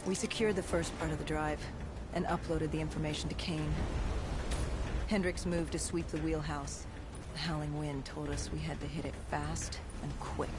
We secured the first part of the drive, and uploaded the information to Kane. Hendricks moved to sweep the wheelhouse. The howling wind told us we had to hit it fast and quick.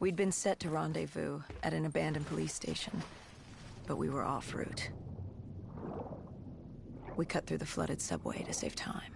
We'd been set to rendezvous at an abandoned police station, but we were off route. We cut through the flooded subway to save time.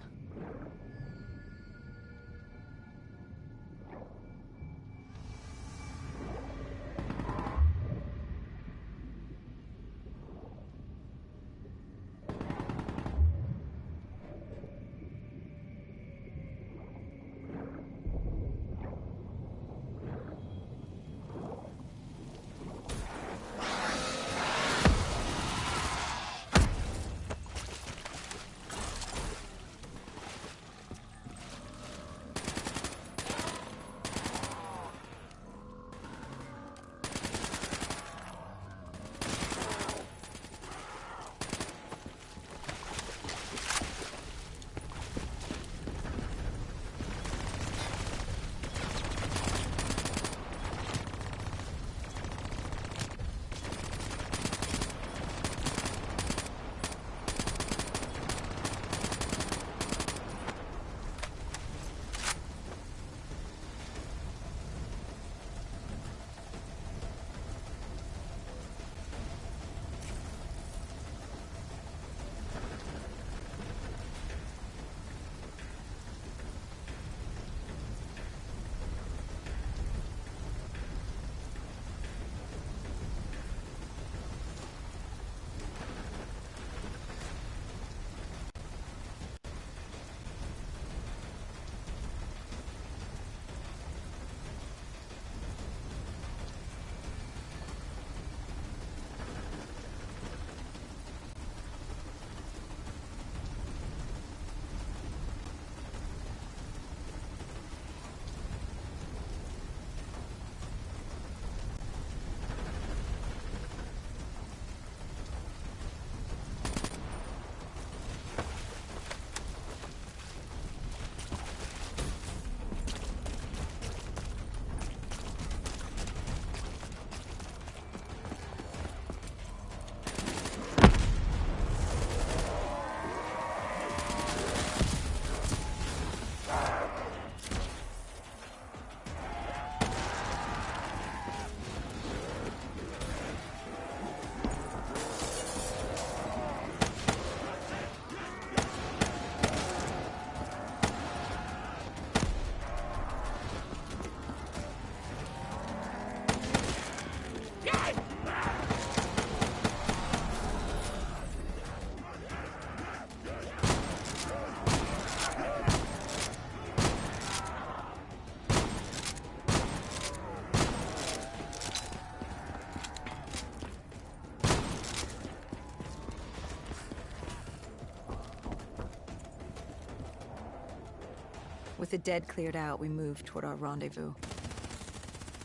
With the dead cleared out, we moved toward our rendezvous.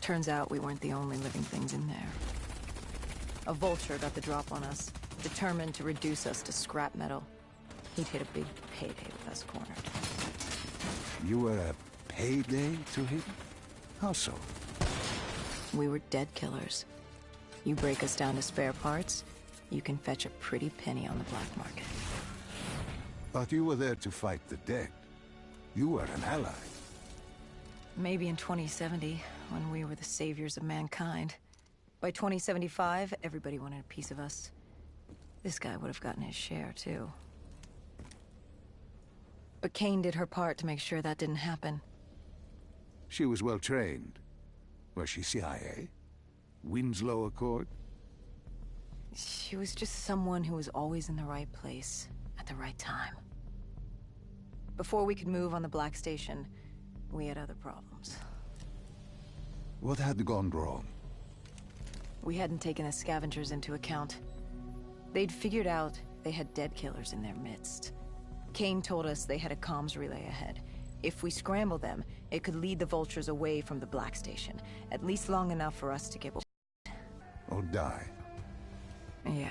Turns out we weren't the only living things in there. A vulture got the drop on us, determined to reduce us to scrap metal. He'd hit a big payday with us cornered. You were a payday to him? How so? We were dead killers. You break us down to spare parts, you can fetch a pretty penny on the black market. But you were there to fight the dead. You were an ally. Maybe in 2070, when we were the saviors of mankind. By 2075, everybody wanted a piece of us. This guy would have gotten his share, too. But Kane did her part to make sure that didn't happen. She was well trained. Was she CIA? Winslow Accord? She was just someone who was always in the right place, at the right time. Before we could move on the Black Station, we had other problems. What had gone wrong? We hadn't taken the scavengers into account. They'd figured out they had dead killers in their midst. Kane told us they had a comms relay ahead. If we scramble them, it could lead the vultures away from the Black Station, at least long enough for us to get... Or die? Yeah.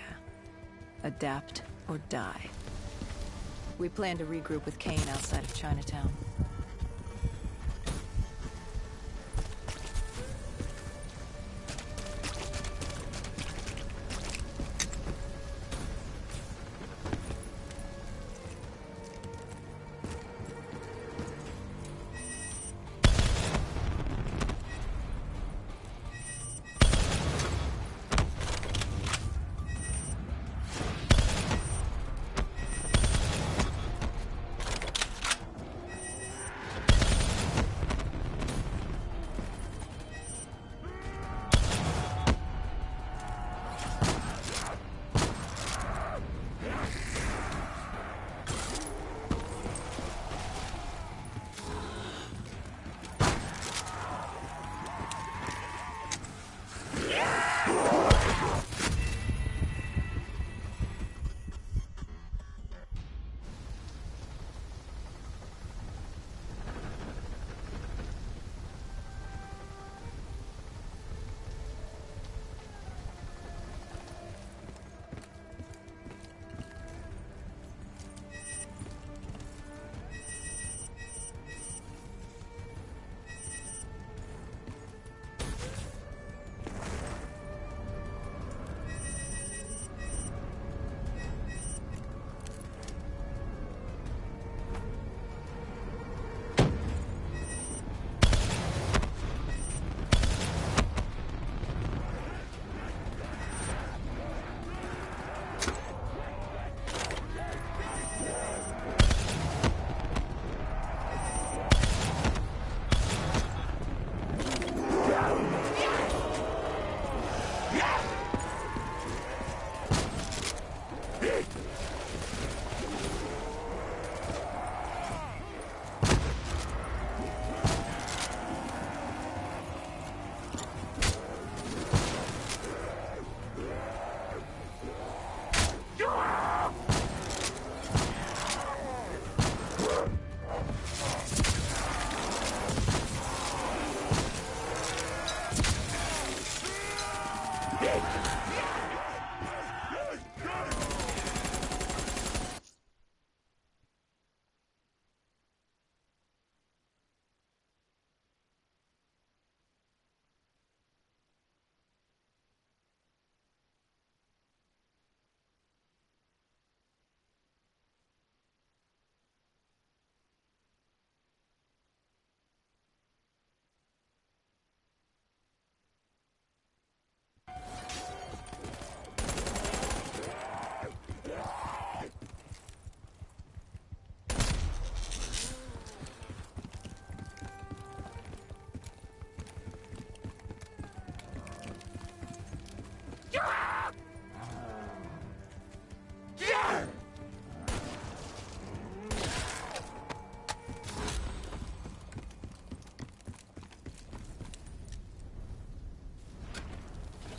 Adapt or die. We plan to regroup with Kane outside of Chinatown.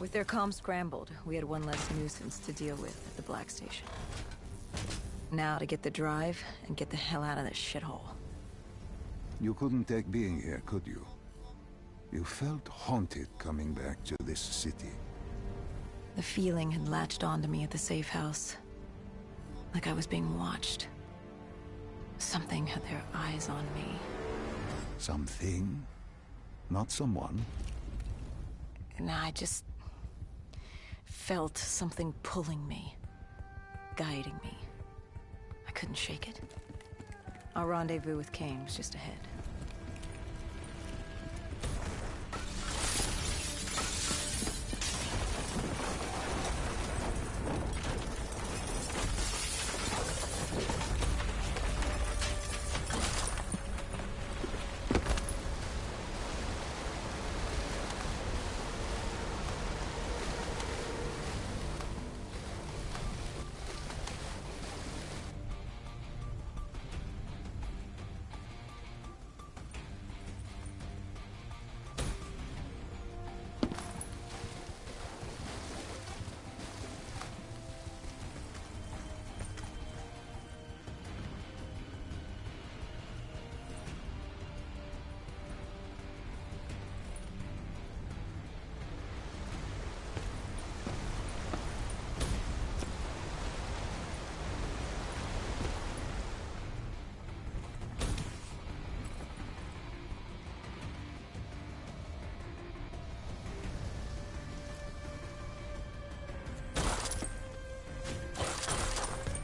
With their comms scrambled, we had one less nuisance to deal with at the Black Station. Now to get the drive and get the hell out of this shithole. You couldn't take being here, could you? You felt haunted coming back to this city. The feeling had latched onto me at the safe house. Like I was being watched. Something had their eyes on me. Something? Not someone? And I just felt something pulling me, guiding me. I couldn't shake it. Our rendezvous with Kane was just ahead.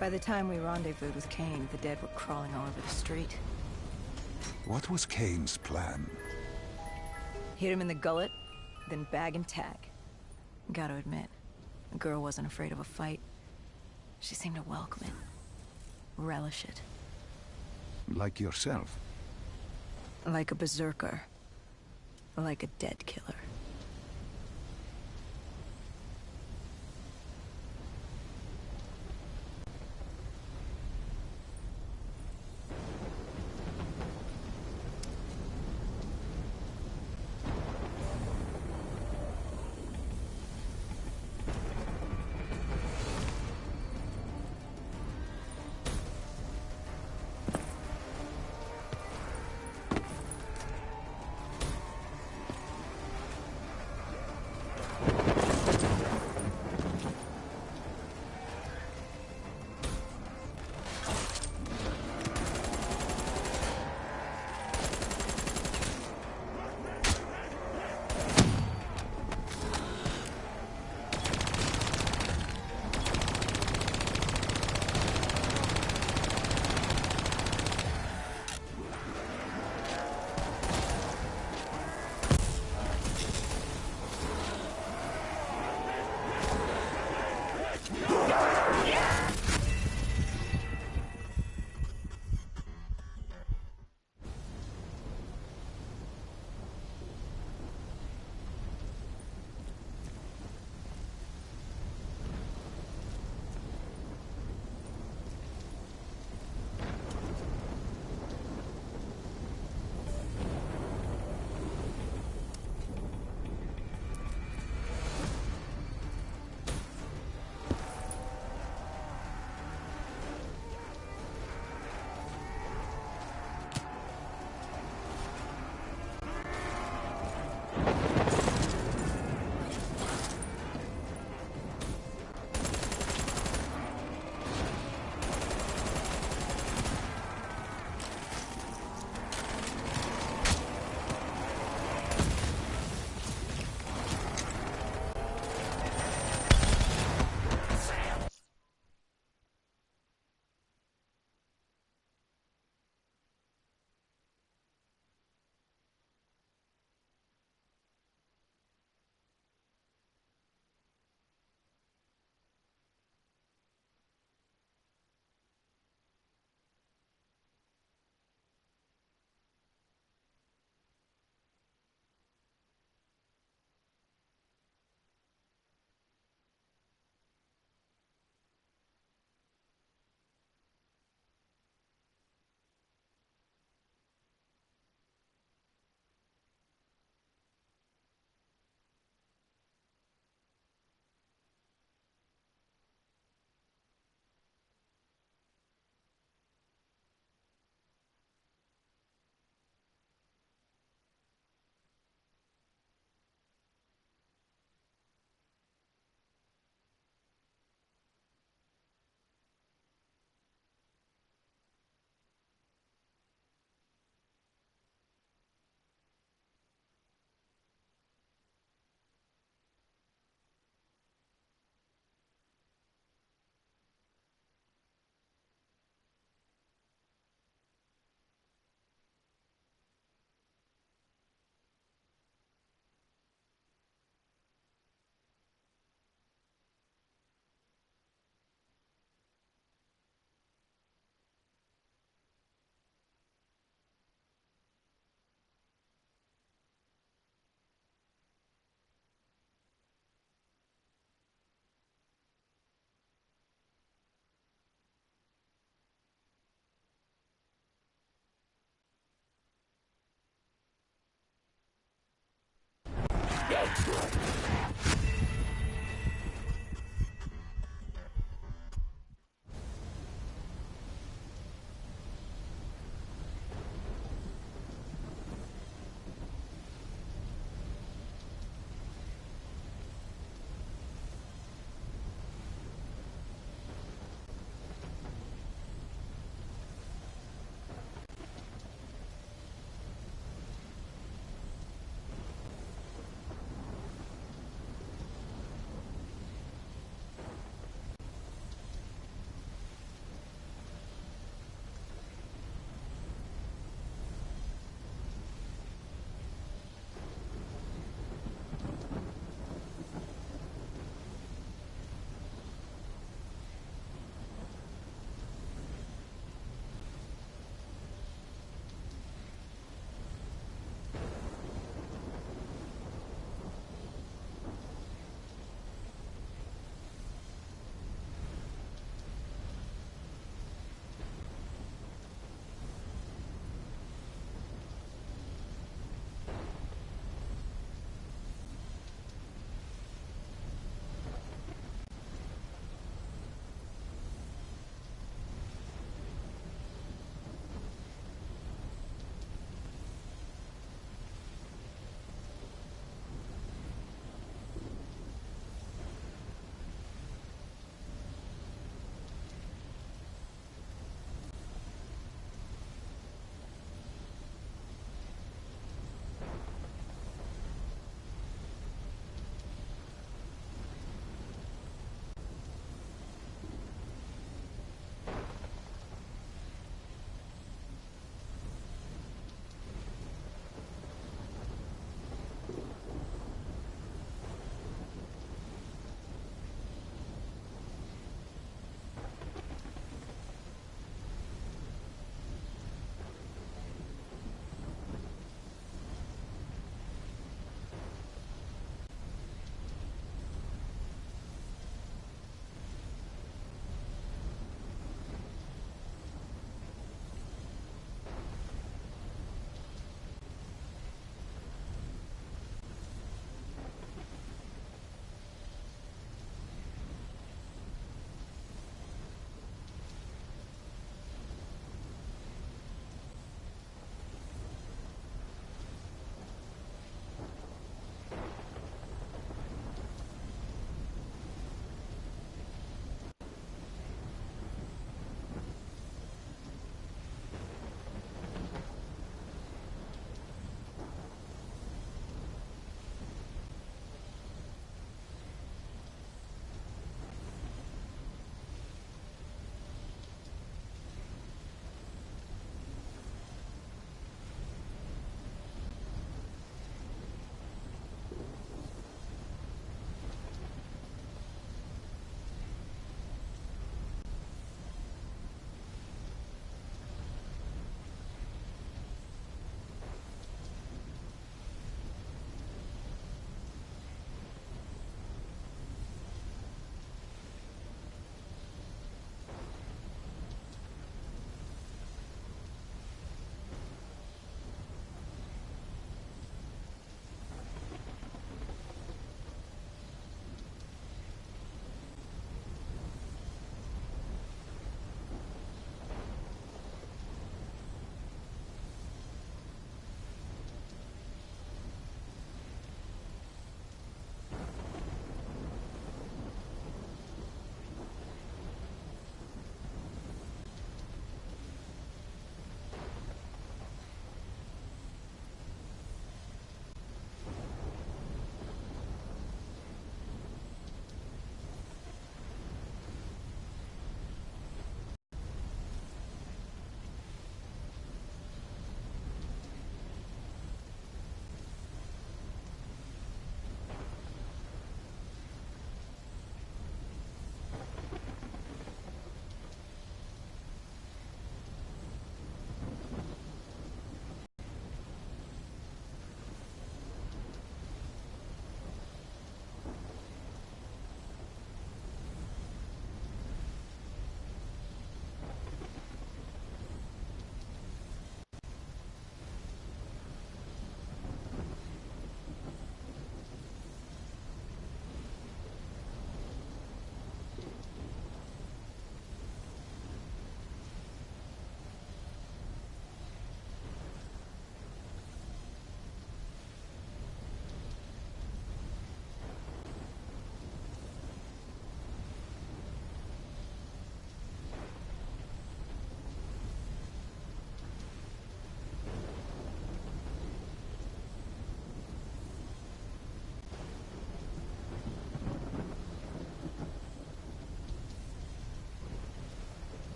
By the time we rendezvoused with Kane, the dead were crawling all over the street. What was Kane's plan? Hit him in the gullet, then bag and tag. Gotta admit, the girl wasn't afraid of a fight. She seemed to welcome it, relish it. Like yourself? Like a berserker. Like a dead killer.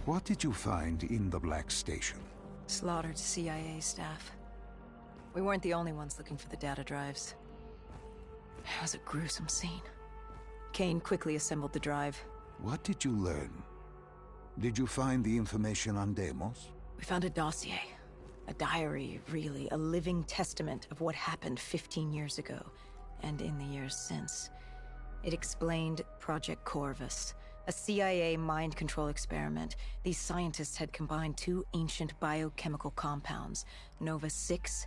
What did you find in the Black Station? Slaughtered CIA staff. We weren't the only ones looking for the data drives. It was a gruesome scene. Kane quickly assembled the drive. What did you learn? Did you find the information on Deimos? We found a dossier. A diary, really. A living testament of what happened 15 years ago, and in the years since. It explained Project Corvus, a CIA mind control experiment. These scientists had combined two ancient biochemical compounds, Nova-6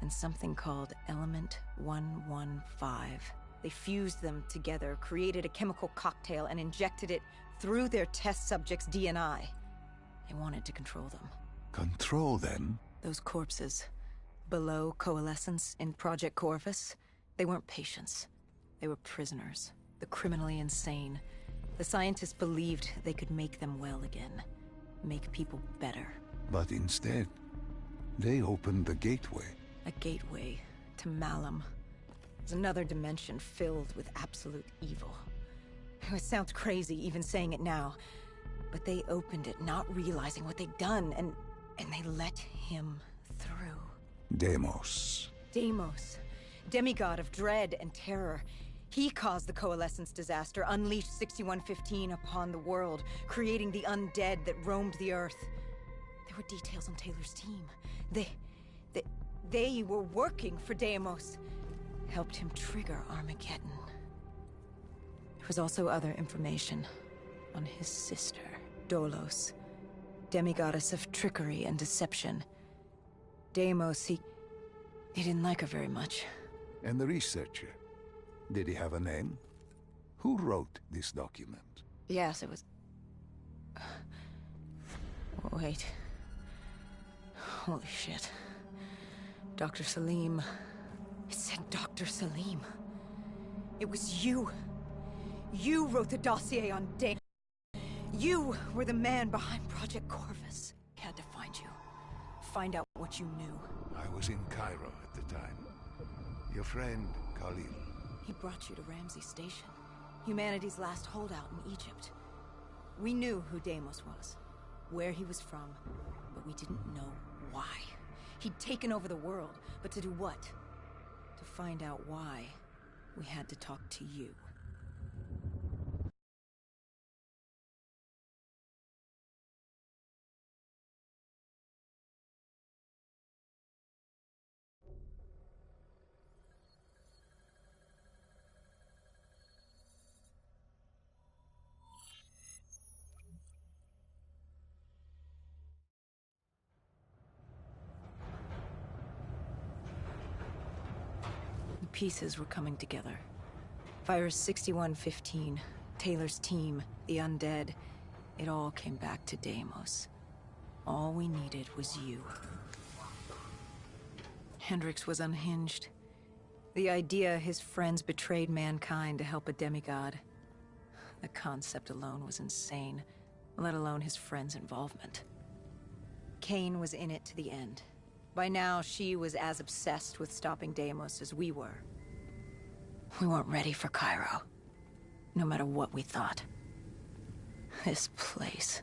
and something called Element 115. They fused them together, created a chemical cocktail, and injected it through their test subjects' DNI. They wanted to control them. Control them? Those corpses, below Coalescence in Project Corvus, they weren't patients. They were prisoners, the criminally insane. The scientists believed they could make them well again, make people better. But instead, they opened the gateway. A gateway to Malum. It's another dimension filled with absolute evil. It sounds crazy even saying it now, but they opened it not realizing what they'd done, and they let him through. Deimos. Deimos, demigod of dread and terror. He caused the Coalescence disaster, unleashed 6115 upon the world, creating the undead that roamed the earth. There were details on Taylor's team. They were working for Deimos. Helped him trigger Armageddon. There was also other information on his sister, Dolos, demigoddess of trickery and deception. Deimos, he didn't like her very much. And the researcher? Did he have a name? Who wrote this document? Yes, it was... Wait. Holy shit. Dr. Salim. It said Dr. Salim. It was you. You wrote the dossier on Deimos. You were the man behind Project Corvus. I had to find you. Find out what you knew. I was in Cairo at the time. Your friend, Khalil. He brought you to Ramsey Station, humanity's last holdout in Egypt. We knew who Deimos was, where he was from, but we didn't know why. He'd taken over the world, but to do what? To find out why, we had to talk to you. Pieces were coming together. Virus 6115, Taylor's team, the undead. It all came back to Deimos. All we needed was you. Hendricks was unhinged. The idea his friends betrayed mankind to help a demigod. The concept alone was insane, let alone his friends' involvement. Kane was in it to the end. By now, she was as obsessed with stopping Deimos as we were. We weren't ready for Cairo, no matter what we thought. This place.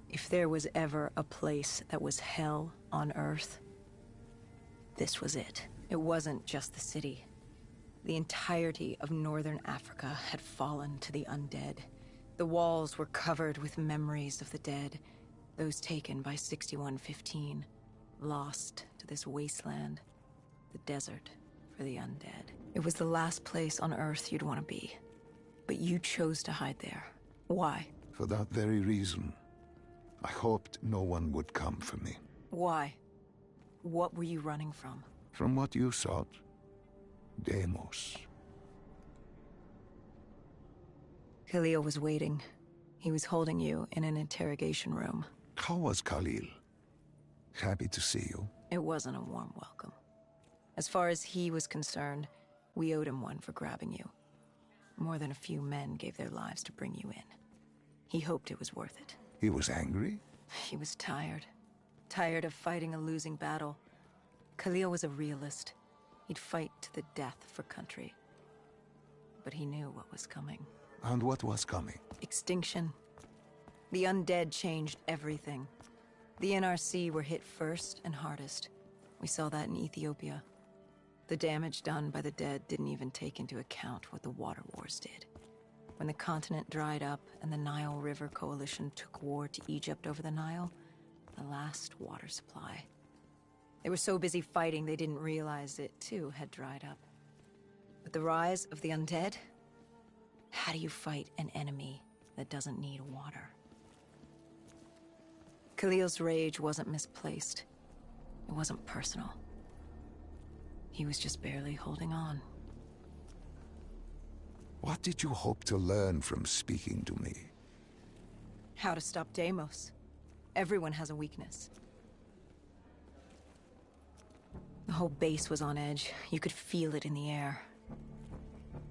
If there was ever a place that was hell on Earth, this was it. It wasn't just the city. The entirety of northern Africa had fallen to the undead. The walls were covered with memories of the dead, those taken by 6115. Lost to this wasteland, the desert for the undead. It was the last place on Earth you'd want to be. But you chose to hide there. Why? For that very reason. I hoped no one would come for me. Why? What were you running from? From what you sought. Deimos. Khalil was waiting. He was holding you in an interrogation room. How was Khalil? Happy to see you. It wasn't a warm welcome. As far as he was concerned, we owed him one for grabbing you. More than a few men gave their lives to bring you in. He hoped it was worth it. He was angry? He was tired. Tired of fighting a losing battle. Khalil was a realist. He'd fight to the death for country. But he knew what was coming. And what was coming? Extinction. The undead changed everything. The NRC were hit first and hardest. We saw that in Ethiopia. The damage done by the dead didn't even take into account what the water wars did. When the continent dried up and the Nile River Coalition took war to Egypt over the Nile, the last water supply. They were so busy fighting they didn't realize it too had dried up. But the rise of the undead? How do you fight an enemy that doesn't need water? Khalil's rage wasn't misplaced. It wasn't personal. He was just barely holding on. What did you hope to learn from speaking to me? How to stop Deimos. Everyone has a weakness. The whole base was on edge. You could feel it in the air.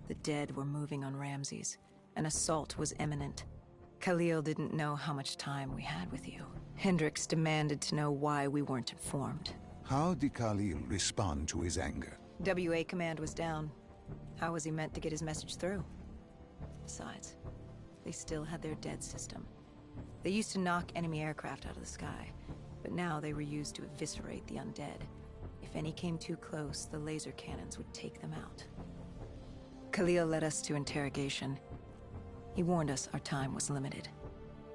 The dead were moving on Ramses. An assault was imminent. Khalil didn't know how much time we had with you. Hendricks demanded to know why we weren't informed. How did Khalil respond to his anger? WA command was down. How was he meant to get his message through? Besides, they still had their dead system. They used to knock enemy aircraft out of the sky, but now they were used to eviscerate the undead. If any came too close, the laser cannons would take them out. Khalil led us to interrogation. He warned us our time was limited.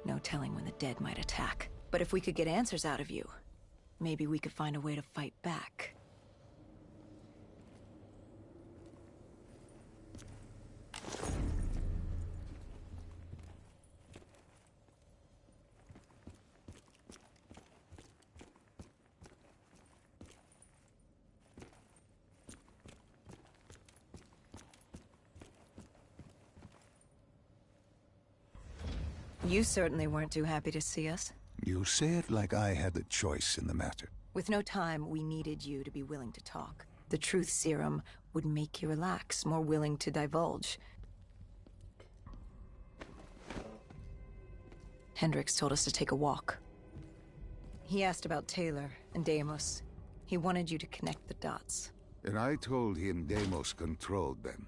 No telling when the dead might attack. But if we could get answers out of you, maybe we could find a way to fight back. You certainly weren't too happy to see us. You say it like I had a choice in the matter. With no time, we needed you to be willing to talk. The truth serum would make you relax, more willing to divulge. Hendricks told us to take a walk. He asked about Taylor and Deimos. He wanted you to connect the dots. And I told him Deimos controlled them.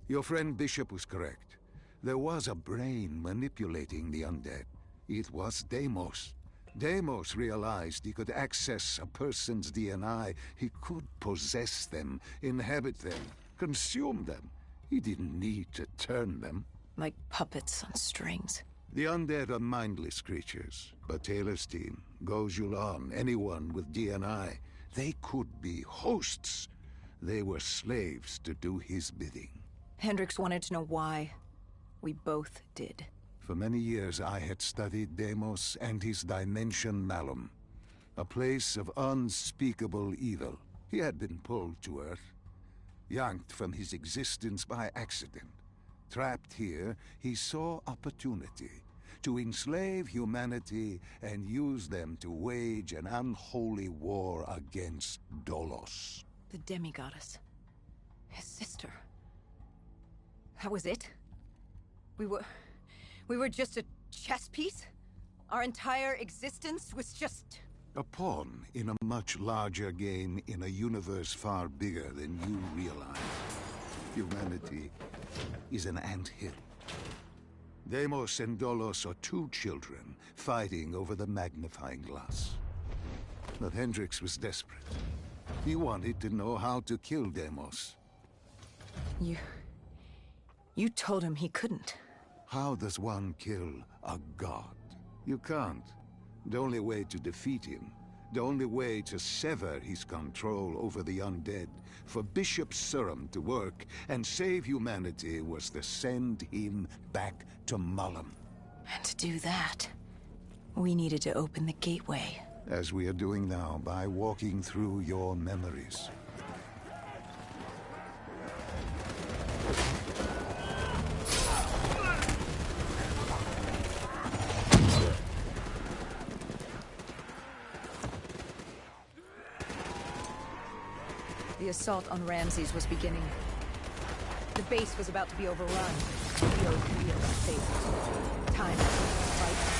Your friend Bishop was correct. There was a brain manipulating the undead. It was Deimos. Deimos realized he could access a person's DNA. He could possess them, inhabit them, consume them. He didn't need to turn them. Like puppets on strings. The undead are mindless creatures, but Taylor's team, Gojulan, anyone with DNA, they could be hosts. They were slaves to do his bidding. Hendricks wanted to know why. We both did. For many years I had studied Deimos and his dimension Malum, a place of unspeakable evil. He had been pulled to Earth, yanked from his existence by accident. Trapped here, he saw opportunity to enslave humanity and use them to wage an unholy war against Dolos. The demigoddess. His sister. That was it? We were just a chess piece? Our entire existence was just... A pawn in a much larger game in a universe far bigger than you realize. Humanity is an anthill. Deimos and Dolos are two children fighting over the magnifying glass. But Hendricks was desperate. He wanted to know how to kill Deimos. You told him he couldn't. How does one kill a god? You can't. The only way to defeat him, the only way to sever his control over the undead, for Bishop Surum to work and save humanity, was to send him back to Malum. And to do that, we needed to open the gateway. As we are doing now, by walking through your memories. The assault on Ramses was beginning. The base was about to be overrun. We owed Khalil that favor. Time to fight.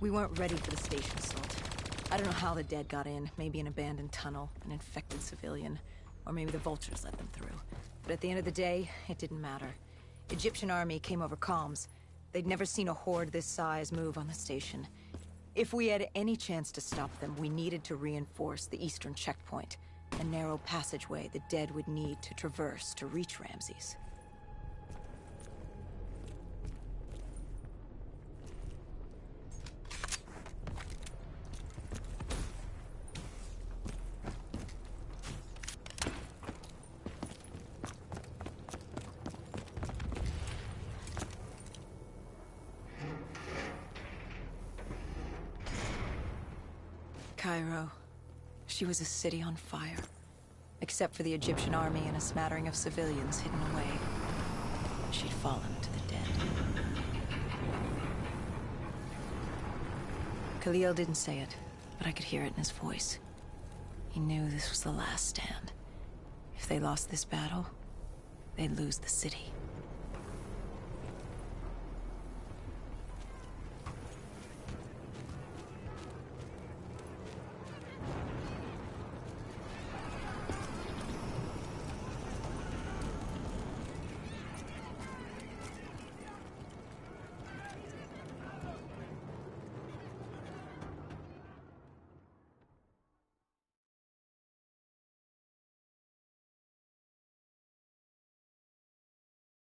We weren't ready for the station assault. I don't know how the dead got in. Maybe an abandoned tunnel, an infected civilian, or maybe the vultures let them through. But at the end of the day, it didn't matter. Egyptian army came over comms. They'd never seen a horde this size move on the station. If we had any chance to stop them, we needed to reinforce the eastern checkpoint, a narrow passageway the dead would need to traverse to reach Ramses. Cairo. She was a city on fire. Except for the Egyptian army and a smattering of civilians hidden away. She'd fallen to the dead. Khalil didn't say it, but I could hear it in his voice. He knew this was the last stand. If they lost this battle, they'd lose the city.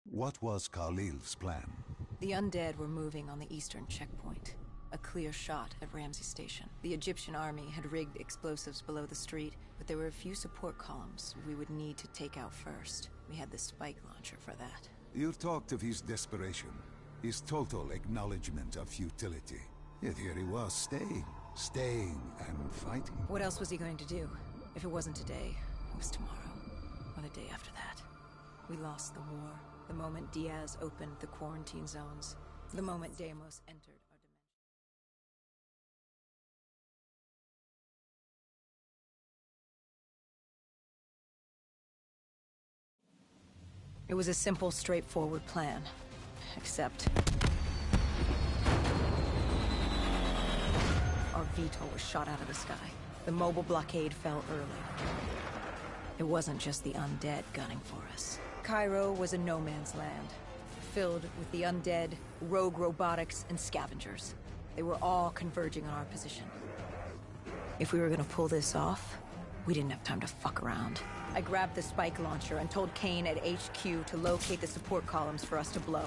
What was Khalil's plan? The undead were moving on the eastern checkpoint. A clear shot at Ramsey Station. The Egyptian army had rigged explosives below the street, but there were a few support columns we would need to take out first. We had the spike launcher for that. You talked of his desperation, his total acknowledgement of futility. Yet here he was, staying and fighting. What else was he going to do? If it wasn't today, it was tomorrow, or the day after that. We lost the war. The moment Diaz opened the quarantine zones. The moment Deimos entered our dimension. It was a simple, straightforward plan. Except... our VTOL was shot out of the sky. The mobile blockade fell early. It wasn't just the undead gunning for us. Cairo was a no-man's land, filled with the undead, rogue robotics, and scavengers. They were all converging on our position. If we were gonna pull this off, we didn't have time to fuck around. I grabbed the spike launcher and told Kane at HQ to locate the support columns for us to blow.